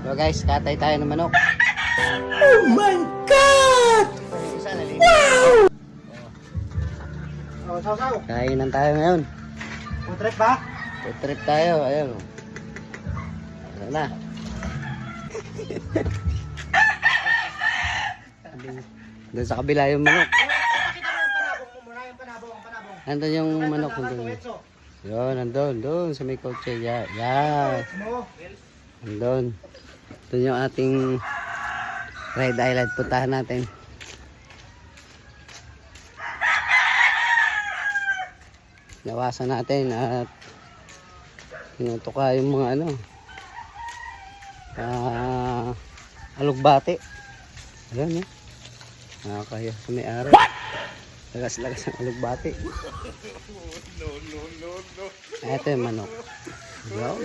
So guys, katay tayo ng manok. Oh my God! Wow! Oh, saw. Kainan tayo ngayon. Food trip ba? Food trip tayo. Ayun. Ano na. Doon sa kabila yung manok. Pakita mo yung panabong mo muna, yung panabong. Nandun yung manok Panabong, nandun. Etso. Yun, nandun. Doon sa may kotse. Yan. Yan. Mo. Nandun. Doon yung ating Red Island. Puntahan natin. Nawasan natin at tinutuka yung mga alugbati. Ayan eh. Nakakaya sa may araw. Lagas-lagas ang alugbati. Ito yung manok. Ayan.